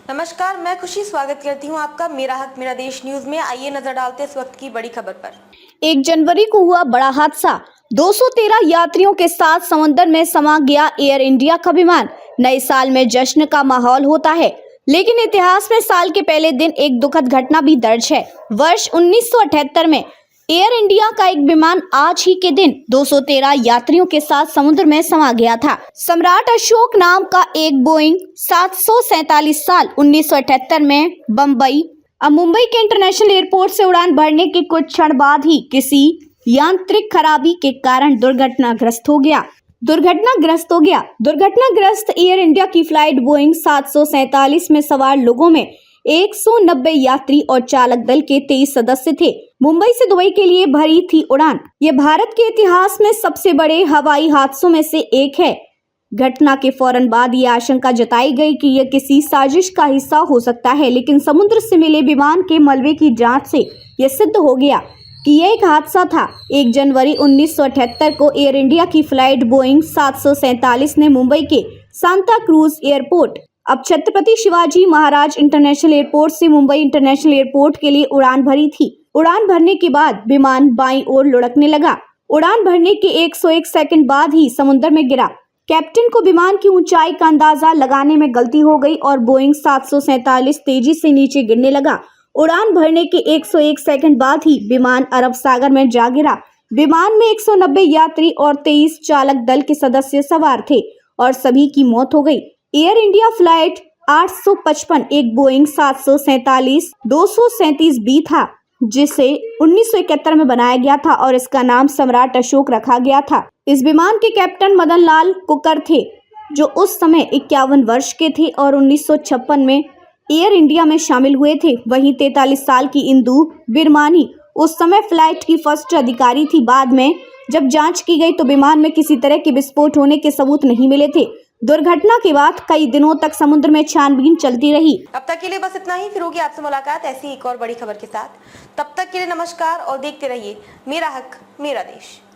नमस्कार, मैं खुशी स्वागत करती हूँ आपका मेरा हक मेरा देश न्यूज में। आइए नजर डालते हैं इस वक्त की बड़ी खबर पर। 1 जनवरी को हुआ बड़ा हादसा। 213 यात्रियों के साथ समुद्र में समा गया एयर इंडिया का विमान। नए साल में जश्न का माहौल होता है, लेकिन इतिहास में साल के पहले दिन एक दुखद घटना भी दर्ज है। वर्ष 1978 में एयर इंडिया का एक विमान आज ही के दिन 213 यात्रियों के साथ समुद्र में समा गया था। सम्राट अशोक नाम का एक बोइंग 747 साल 1978 में मुंबई के इंटरनेशनल एयरपोर्ट से उड़ान भरने के कुछ क्षण बाद ही किसी यांत्रिक खराबी के कारण दुर्घटनाग्रस्त हो गया। दुर्घटनाग्रस्त एयर इंडिया की फ्लाइट बोइंग 747 में सवार लोगों में 190 यात्री और चालक दल के 23 सदस्य थे। मुंबई से दुबई के लिए भरी थी उड़ान। ये भारत के इतिहास में सबसे बड़े हवाई हादसों में से एक है। घटना के फौरन बाद ये आशंका जताई गई कि यह किसी साजिश का हिस्सा हो सकता है, लेकिन समुद्र से मिले विमान के मलबे की जांच से यह सिद्ध हो गया कि यह एक हादसा था। 1 जनवरी 1978 को एयर इंडिया की फ्लाइट बोइंग 747 ने मुंबई के सांता क्रूज एयरपोर्ट, अब छत्रपति शिवाजी महाराज इंटरनेशनल एयरपोर्ट से मुंबई इंटरनेशनल एयरपोर्ट के लिए उड़ान भरी थी। उड़ान भरने के बाद विमान बाईं ओर लुढ़कने लगा। उड़ान भरने के 101 सेकंड बाद ही समुद्र में गिरा। कैप्टन को विमान की ऊंचाई का अंदाजा लगाने में गलती हो गई और बोइंग 747 तेजी से नीचे गिरने लगा। उड़ान भरने के 101 सेकंड बाद ही विमान अरब सागर में जा गिरा। विमान में 190 यात्री और 23 चालक दल के सदस्य सवार थे और सभी की मौत हो गई। एयर इंडिया फ्लाइट 855 एक बोइंग 747 237 बी था, जिसे 1971 में बनाया गया था और इसका नाम सम्राट अशोक रखा गया था। इस विमान के कैप्टन मदन लाल कुकर थे, जो उस समय 51 वर्ष के थे और 1956 में एयर इंडिया में शामिल हुए थे। वहीं 43 साल की इंदु बिरमानी उस समय फ्लाइट की फर्स्ट अधिकारी थी। बाद में जब जांच की गई तो विमान में किसी तरह के विस्फोट होने के सबूत नहीं मिले थे। दुर्घटना के बाद कई दिनों तक समुद्र में छानबीन चलती रही। अब तक के लिए बस इतना ही। फिर होगी आपसे मुलाकात ऐसी एक और बड़ी खबर के साथ। तब तक के लिए नमस्कार और देखते रहिए मेरा हक मेरा देश।